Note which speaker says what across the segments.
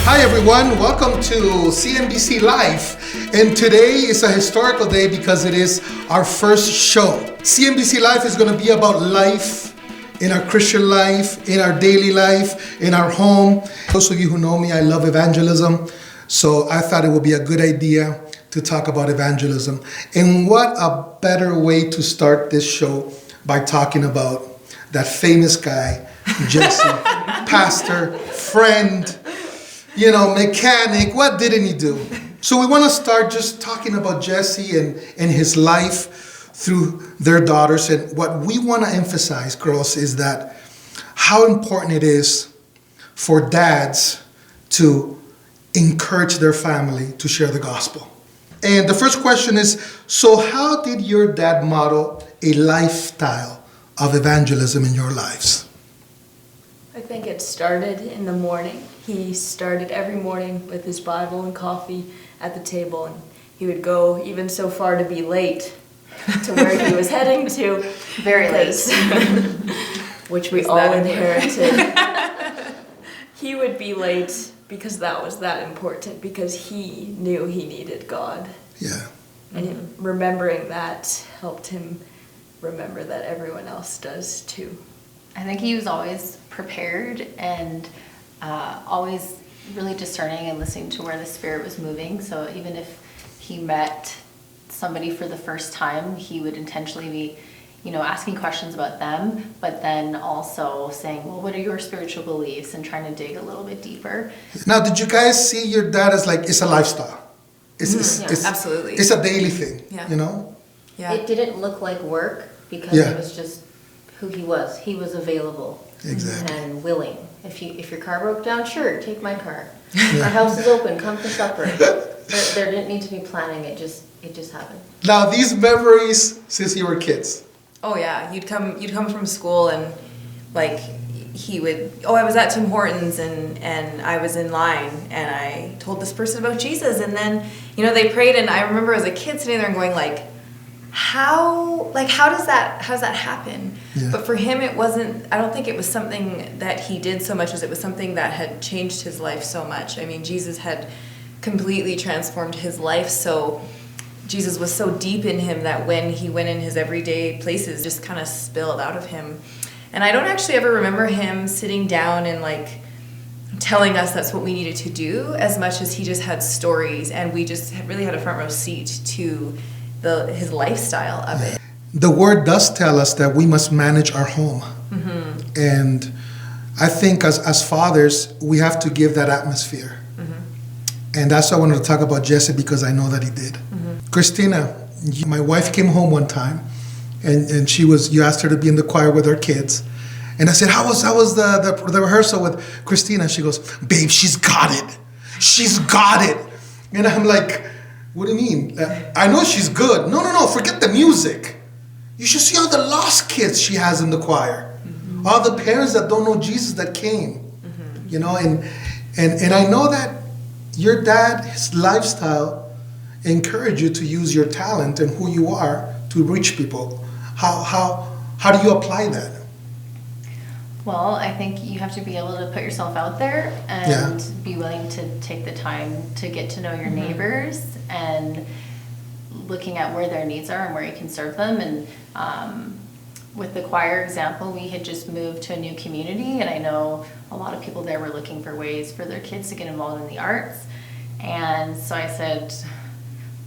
Speaker 1: Hi everyone, welcome to CNBC Live. And today is a historical day because it is our first show. CNBC Live is going to be about life, in our Christian life, in our daily life, in our home. Those of you who know me, I love evangelism. So I thought it would be a good idea to talk about evangelism. And what a better way to start this show by talking about that famous guy, Jesse, pastor, friend, mechanic. What didn't he do? So we want to start just talking about Jesse and his life through their daughters. And what we want to emphasize, girls, is that how important it is for dads to encourage their family to share the gospel. And the first question is, so how did your dad model a lifestyle of evangelism in your lives?
Speaker 2: I think it started in the morning. He started every morning with his Bible and coffee at the table, and he would go even so far to be late to where he was heading to.
Speaker 3: Very late.
Speaker 2: Which we all inherited. He would be late because that was that important, because he knew he needed God.
Speaker 1: Yeah.
Speaker 2: And remembering that helped him remember that everyone else does too.
Speaker 3: I think he was always prepared and always really discerning and listening to where the Spirit was moving. So even if he met somebody for the first time, he would intentionally be, asking questions about them, but then also saying, well, what are your spiritual beliefs, and trying to dig a little bit deeper.
Speaker 1: Now, did you guys see your dad as it's a lifestyle? It's
Speaker 4: absolutely.
Speaker 1: It's a daily thing,
Speaker 4: Yeah.
Speaker 5: It didn't look like work because it was just who he was. He was available.
Speaker 1: Exactly.
Speaker 5: And willing. If your car broke down, sure, take my car. Our house is open, come for supper. There didn't need to be planning, it just happened.
Speaker 1: Now, these memories since you were kids.
Speaker 4: Oh yeah, you'd come from school and he would, I was at Tim Hortons and I was in line and I told this person about Jesus, and then they prayed, and I remember as a kid sitting there and going how does that happen?
Speaker 1: Yeah.
Speaker 4: But for him it wasn't, I don't think it was something that he did so much as it was something that had changed his life so much. I mean, Jesus had completely transformed his life, so Jesus was so deep in him that when he went in his everyday places, just kind of spilled out of him. And I don't actually ever remember him sitting down and telling us that's what we needed to do, as much as he just had stories, and we just really had a front row seat to his lifestyle of it.
Speaker 1: The word does tell us that we must manage our home. Mm-hmm. And I think as fathers, we have to give that atmosphere. Mm-hmm. And that's why I wanted to talk about Jesse, because I know that he did. Mm-hmm. Christina, my wife came home one time, and you asked her to be in the choir with her kids. And I said, how was the rehearsal with Christina? She goes, babe, she's got it. She's got it. And I'm like, what do you mean? I know she's good. No, forget the music. You should see all the lost kids she has in the choir. Mm-hmm. All the parents that don't know Jesus that came. Mm-hmm. And I know that your dad, his lifestyle, encouraged you to use your talent and who you are to reach people. How do you apply that?
Speaker 3: Well, I think you have to be able to put yourself out there and be willing to take the time to get to know your neighbors, and looking at where their needs are and where you can serve them. And with the choir example, we had just moved to a new community, and I know a lot of people there were looking for ways for their kids to get involved in the arts. And so I said,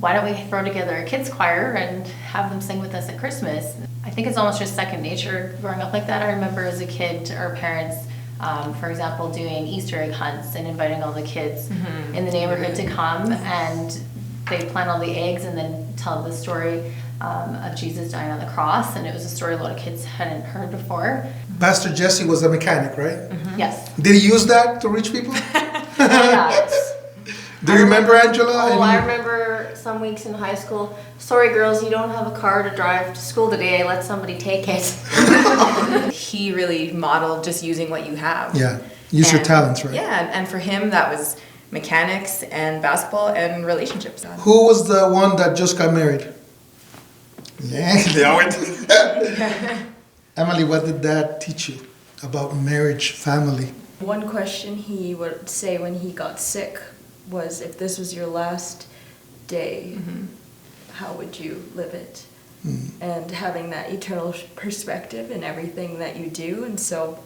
Speaker 3: why don't we throw together a kids choir and have them sing with us at Christmas? I think it's almost just second nature growing up like that. I remember as a kid, our parents, for example, doing Easter egg hunts and inviting all the kids in the neighborhood to come, and they'd plant all the eggs and then tell the story of Jesus dying on the cross, and it was a story a lot of kids hadn't heard before.
Speaker 1: Pastor Jesse was a mechanic, right?
Speaker 3: Mm-hmm. Yes.
Speaker 1: Did he use that to reach people?
Speaker 5: Yeah.
Speaker 1: Do you remember, Angela?
Speaker 5: Oh, I remember some weeks in high school. Sorry, girls, you don't have a car to drive to school today. Let somebody take it.
Speaker 4: He really modeled just using what you have.
Speaker 1: Yeah, use your talents, right?
Speaker 4: Yeah, and for him that was mechanics and basketball and relationships.
Speaker 1: Who was the one that just got married? Yeah, they always. Emily, what did Dad teach you about marriage, family?
Speaker 2: One question he would say when he got sick was, if this was your last day, how would you live it? And having that eternal perspective in everything that you do. And so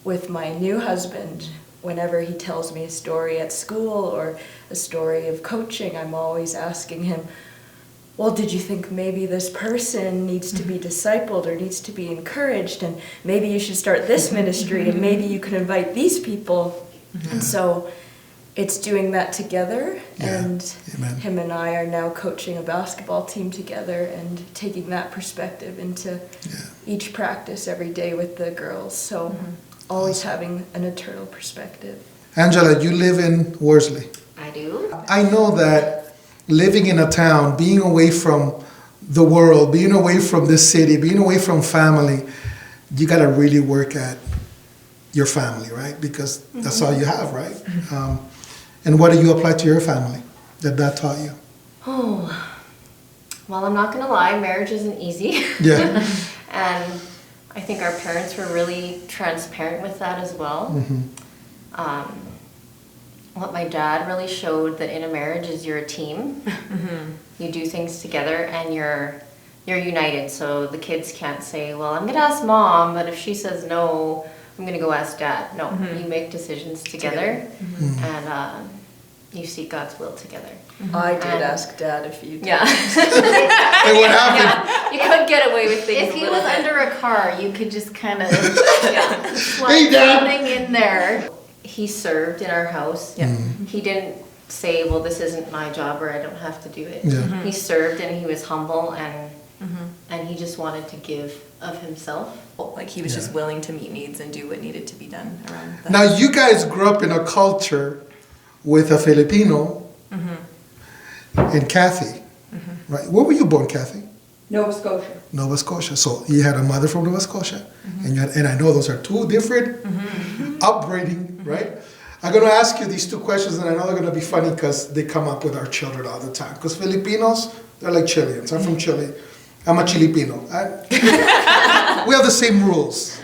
Speaker 2: with my new husband, whenever he tells me a story at school or a story of coaching, I'm always asking him, well, did you think maybe this person needs to be discipled or needs to be encouraged, and maybe you should start this ministry, and maybe you could invite these people? And so it's doing that together, and
Speaker 1: Amen.
Speaker 2: him and I are now coaching a basketball team together and taking that perspective into each practice every day with the girls. So always having an eternal perspective.
Speaker 1: Angela, you live in Worsley.
Speaker 5: I do.
Speaker 1: I know that living in a town, being away from the world, being away from the city, being away from family, you got to really work at your family, right? Because that's all you have, right? And what do you apply to your family that taught you?
Speaker 5: Oh, well, I'm not going to lie, marriage isn't easy.
Speaker 1: Yeah.
Speaker 5: And I think our parents were really transparent with that as well. What my dad really showed, that in a marriage is you're a team. You do things together and you're united. So the kids can't say, well, I'm going to ask mom, but if she says no, I'm going to go ask dad. No, you make decisions together and you seek God's will together.
Speaker 2: I did ask Dad a few times.
Speaker 5: Yeah.
Speaker 1: And what happened?
Speaker 5: You could get away with things.
Speaker 3: If
Speaker 5: a
Speaker 3: he
Speaker 5: little
Speaker 3: was
Speaker 5: bit.
Speaker 3: under a car, you could just kind of slide
Speaker 1: Hey, Dad.
Speaker 3: something in there.
Speaker 5: He served in our house. He didn't say, well, this isn't my job or I don't have to do it.
Speaker 1: Yeah.
Speaker 5: He served and he was humble and he just wanted to give of himself.
Speaker 4: Like he was just willing to meet needs and do what needed to be done around that.
Speaker 1: Now, you guys grew up in a culture with a Filipino and Kathy, right? Where were you born, Kathy?
Speaker 6: Nova Scotia.
Speaker 1: Nova Scotia. So you had a mother from Nova Scotia, and and I know those are two different upbringing, right? I'm going to ask you these two questions, and I know they're going to be funny because they come up with our children all the time. Because Filipinos, they're like Chileans. I'm from Chile. I'm a Chilipino. We have the same rules.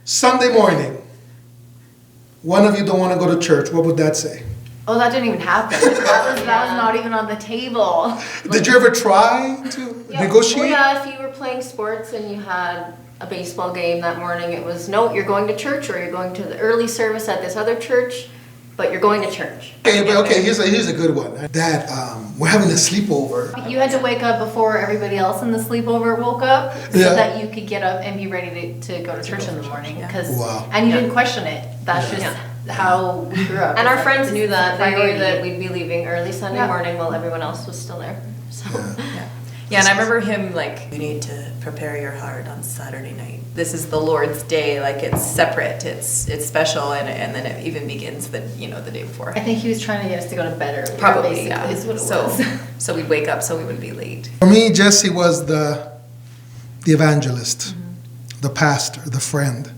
Speaker 1: Sunday morning, one of you don't want to go to church. What would that say?
Speaker 3: Oh, that didn't even happen. That was not even on the table.
Speaker 1: Did you ever try to negotiate?
Speaker 5: Well, yeah, if you were playing sports and you had a baseball game that morning, it was, no, you're going to church, or you're going to the early service at this other church, but you're going to church.
Speaker 1: Okay, here's a good one. Dad, we're having a sleepover.
Speaker 3: You had to wake up before everybody else in the sleepover woke up, so
Speaker 1: Yeah.
Speaker 3: that you could get up and be ready to go to church in the morning.
Speaker 1: Wow.
Speaker 3: And you didn't question it. That's just how we grew up.
Speaker 5: And our
Speaker 3: It's
Speaker 5: friends
Speaker 3: like,
Speaker 5: knew
Speaker 3: this is
Speaker 5: that.
Speaker 3: the
Speaker 5: They knew
Speaker 3: priority.
Speaker 5: that we'd be leaving early Sunday
Speaker 3: Yeah.
Speaker 5: morning while everyone else was still there. So.
Speaker 4: Yeah, and I remember him like, you need to prepare your heart on Saturday night. This is the Lord's day, like it's separate, it's special, and then it even begins the day before.
Speaker 3: I think he was trying to get us to go to bed earlier.
Speaker 4: Probably,
Speaker 3: basically,
Speaker 4: yeah.
Speaker 3: is what it was.
Speaker 4: So we'd wake up so we wouldn't be late.
Speaker 1: For me, Jesse was the evangelist, the pastor, the friend.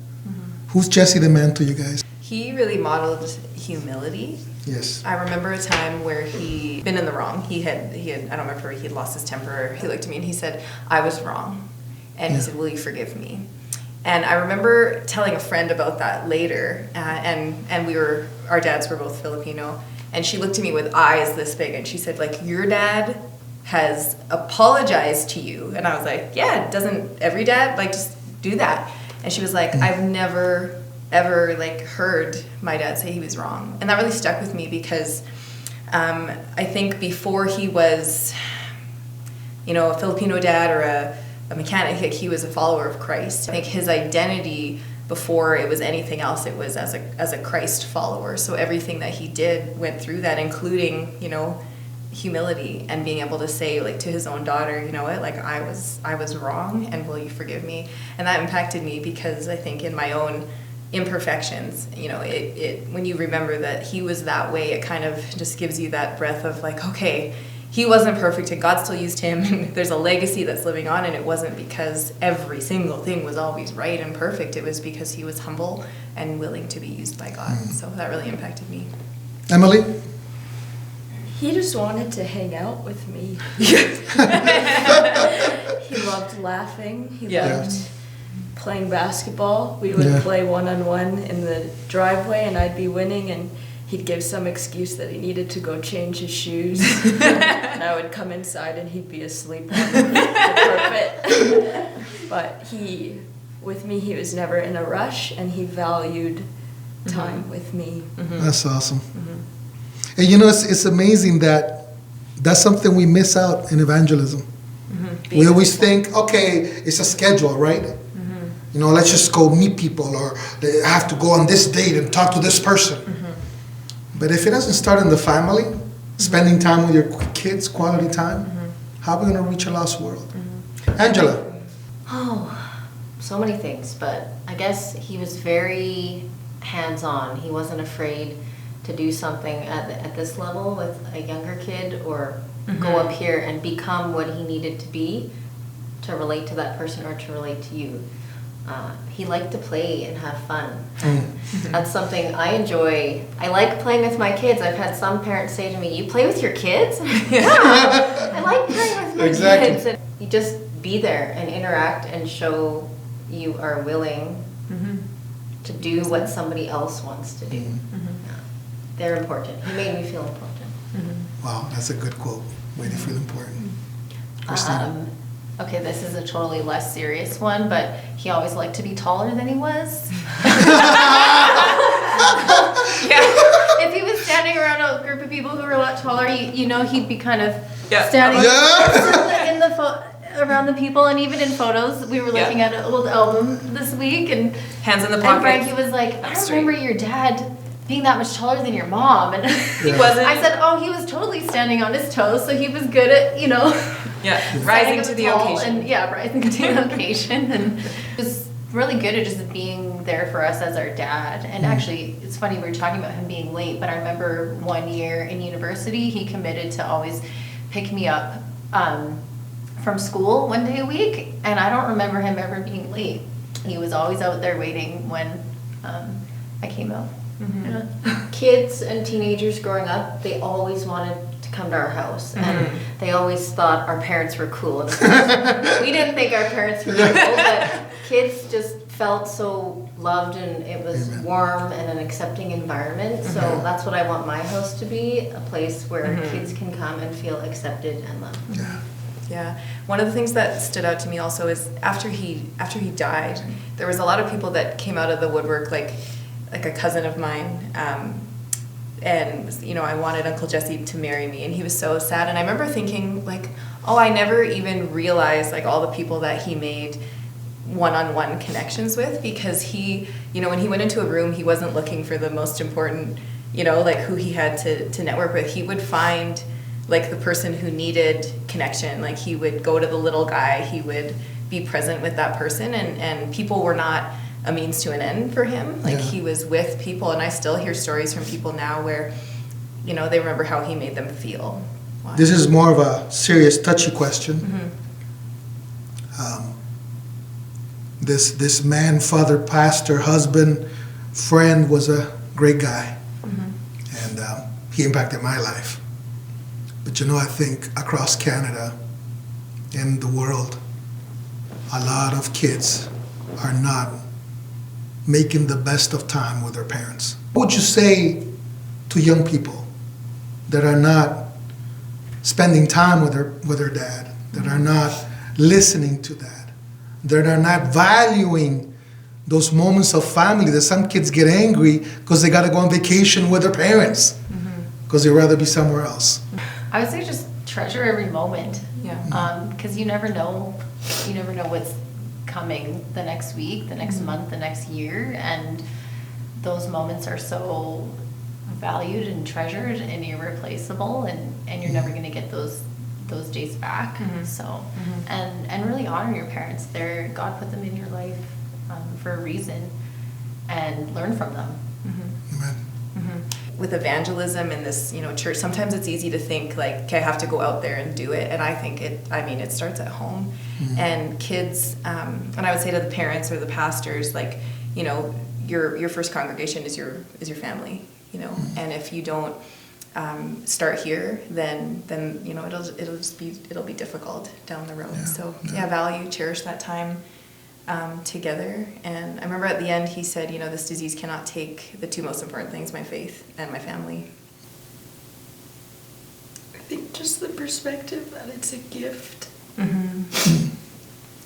Speaker 1: Who's Jesse the man to you guys?
Speaker 4: He really modeled humility.
Speaker 1: Yes.
Speaker 4: I remember a time where he'd been in the wrong. He had I don't remember, he had lost his temper. He looked at me and he said, I was wrong. And he said, will you forgive me? And I remember telling a friend about that later, and our dads were both Filipino, and she looked at me with eyes this big and she said, like, your dad has apologized to you. And I was like, yeah, doesn't every dad like just do that? And she was like, I've never ever like heard my dad say he was wrong. And that really stuck with me because I think before he was, a Filipino dad or a mechanic, like he was a follower of Christ. I think his identity before it was anything else, it was as a Christ follower. So everything that he did went through that, including, humility and being able to say like to his own daughter, you know what, like I was wrong and will you forgive me? And that impacted me because I think in my own imperfections, it when you remember that he was that way, it kind of just gives you that breath of like, okay, he wasn't perfect and God still used him and there's a legacy that's living on, and it wasn't because every single thing was always right and perfect. It was because he was humble and willing to be used by God. So that really impacted me.
Speaker 1: Emily?
Speaker 2: He just wanted to hang out with me. He loved laughing. He loved playing basketball. We would play one-on-one in the driveway, and I'd be winning, and he'd give some excuse that he needed to go change his shoes. And I would come inside, and he'd be asleep on the carpet. But with me, he was never in a rush, and he valued time with me.
Speaker 1: That's awesome. And you know, it's amazing that that's something we miss out in evangelism. We always think, okay, it's a schedule, right? You know, let's just go meet people, or they have to go on this date and talk to this person. But if it doesn't start in the family, spending time with your kids, quality time, how are we going to reach a lost world? Angela.
Speaker 5: Oh, so many things, but I guess he was very hands-on. He wasn't afraid to do something at this level with a younger kid, or go up here and become what he needed to be to relate to that person or to relate to you. He liked to play and have fun. That's something I enjoy. I like playing with my kids. I've had some parents say to me, "You play with your kids?" Yeah, I like playing with my kids. And you just be there and interact and show you are willing to do what somebody else wants to do. Yeah. They're important. He made me feel important.
Speaker 1: Wow, that's a good quote. Way to feel important. Christina.
Speaker 3: Okay, this is a totally less serious one, but he always liked to be taller than he was. If he was standing around a group of people who were a lot taller, you know, he'd be kind of standing in the around the people. And even in photos, we were looking at an old album this week, and
Speaker 4: hands in the pocket.
Speaker 3: And Frankie was like, "I remember your dad being that much taller than your mom," and
Speaker 4: he wasn't.
Speaker 3: I said, "Oh, he was totally standing on his toes, so he was good at, you know."
Speaker 4: Rising to the occasion.
Speaker 3: And rising to the occasion, and was really good at just being there for us as our dad. And actually, it's funny, we were talking about him being late, but I remember one year in university, he committed to always pick me up from school one day a week, and I don't remember him ever being late. He was always out there waiting when I came out.
Speaker 5: Kids and teenagers growing up, they always wanted to come to our house, and they always thought our parents were cool. We didn't think our parents were cool, but kids just felt so loved, and it was warm and an accepting environment. So that's what I want my house to be, a place where kids can come and feel accepted and loved.
Speaker 4: Yeah. One of the things that stood out to me also is after he died, there was a lot of people that came out of the woodwork, like a cousin of mine, and you know, I wanted Uncle Jesse to marry me, and he was so sad. And I remember thinking, like, oh, I never even realized like all the people that he made one-on-one connections with, because he, you know, when he went into a room, he wasn't looking for the most important, you know, like who he had to network with. He would find like the person who needed connection. Like he would go to the little guy, he would be present with that person, and people were not a means to an end for him. Like he was with people, and I still hear stories from people now where, you know, they remember how he made them feel. Wow.
Speaker 1: This is more of a serious, touchy question. This man, father, pastor, husband, friend was a great guy, and he impacted my life. But you know, I think across Canada and the world, a lot of kids are not making the best of time with their parents. What would you say to young people that are not spending time with their dad, that are not listening to dad, that are not valuing those moments of family? That some kids get angry because they got to go on vacation with their parents because they'd rather be somewhere else.
Speaker 3: I would say just treasure every moment. Because you never know what's coming the next week, the next month, the next year, and those moments are so valued and treasured and irreplaceable, and you're never going to get those days back. So and really honor your parents. God put them in your life for a reason, and learn from them.
Speaker 1: Amen.
Speaker 4: With evangelism in this, you know, church, sometimes it's easy to think like, okay, I have to go out there and do it. And I think it starts at home. And kids, and I would say to the parents or the pastors, like, you know, your first congregation is your family, you know. And if you don't start here, then you know, it'll be difficult down the road. So value, cherish that time together. And I remember at the end he said, this disease cannot take the two most important things, my faith and my family.
Speaker 2: I think just the perspective that it's a gift.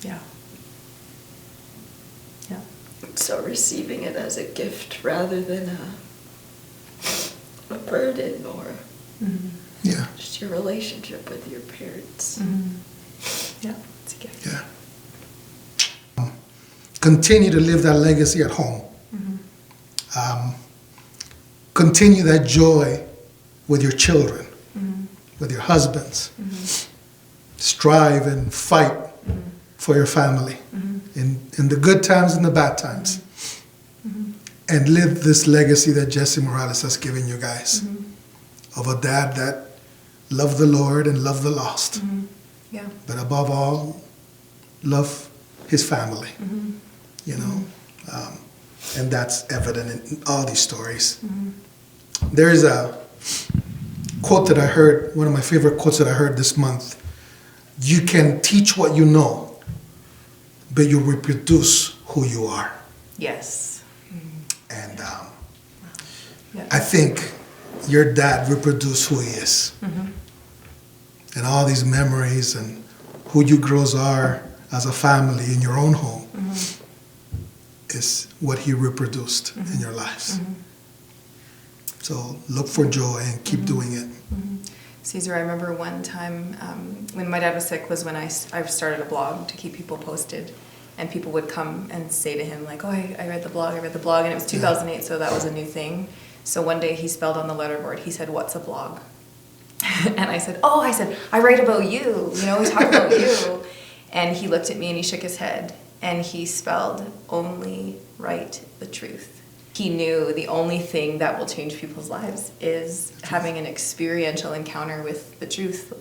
Speaker 4: Yeah. Yeah.
Speaker 2: So receiving it as a gift rather than a burden or
Speaker 1: Yeah.
Speaker 2: just your relationship with your parents.
Speaker 4: Yeah, it's a gift.
Speaker 1: Yeah. Continue to live that legacy at home. Continue that joy with your children, with your husbands. Strive and fight for your family in the good times and the bad times. And live this legacy that Jesse Morales has given you guys of a dad that loved the Lord and loved the lost.
Speaker 4: Yeah.
Speaker 1: But above all, love his family. And that's evident in all these stories. There's a quote that I heard, one of my favorite quotes that I heard this month. You can teach what you know, but you reproduce who you are.
Speaker 4: Yes.
Speaker 1: And
Speaker 4: Yeah.
Speaker 1: I think your dad reproduced who he is. And all these memories and who you girls are as a family in your own home is what he reproduced in your lives. So look for joy and keep doing it.
Speaker 4: Caesar, I remember one time when my dad was sick was when I started a blog to keep people posted. And people would come and say to him, like, oh, I read the blog. And it was 2008, so that was a new thing. So one day he spelled on the letterboard, he said, what's a blog? And I said, I write about you. We talk about you. And he looked at me and he shook his head. And he spelled, only write the truth. He knew the only thing that will change people's lives is having an experiential encounter with the truth.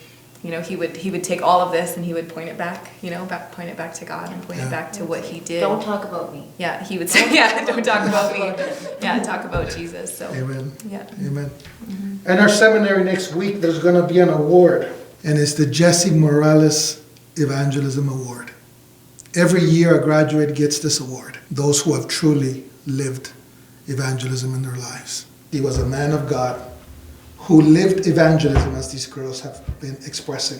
Speaker 4: He would take all of this and he would point it back, point it back to God and point it back to what he did.
Speaker 5: Don't talk about me.
Speaker 4: Yeah, he would say, don't talk about me. Yeah, talk about Jesus. So,
Speaker 1: Amen.
Speaker 4: Yeah.
Speaker 1: Amen. And our seminary next week, there's going to be an award. And it's the Jesse Morales Evangelism Award. Every year a graduate gets this award. Those who have truly lived evangelism in their lives. He was a man of God who lived evangelism as these girls have been expressing.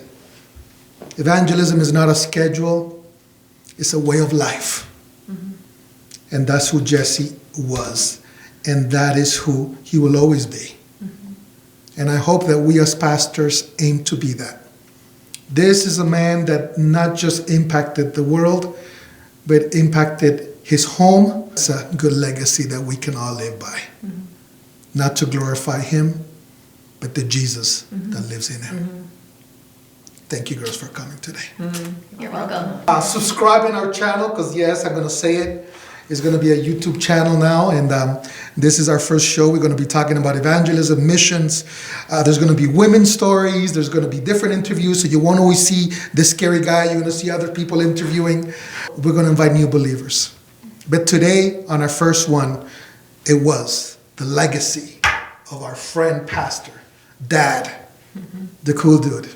Speaker 1: Evangelism is not a schedule, it's a way of life. And that's who Jesse was. And that is who he will always be. And I hope that we as pastors aim to be that. This is a man that not just impacted the world, but impacted his home. It's a good legacy that we can all live by. Not to glorify him, but the Jesus that lives in him. Thank you, girls, for coming today.
Speaker 3: You're welcome.
Speaker 1: Subscribe in our channel, because yes, I'm going to say it. It's going to be a YouTube channel now, and this is our first show. We're going to be talking about evangelism, missions. There's going to be women's stories. There's going to be different interviews, so you won't always see this scary guy. You're going to see other people interviewing. We're going to invite new believers. But today, on our first one, it was the legacy of our friend, pastor, dad, the cool dude,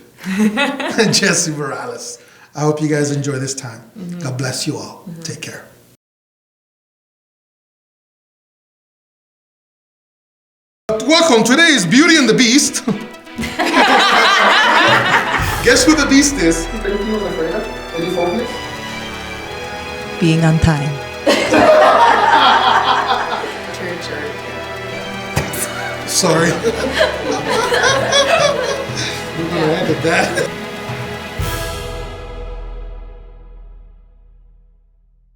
Speaker 1: Jesse Morales. I hope you guys enjoy this time. God bless you all. Take care. Welcome. Today is Beauty and the Beast. Guess who the Beast is?
Speaker 6: Being on time.
Speaker 1: Sorry. We're going to end with that.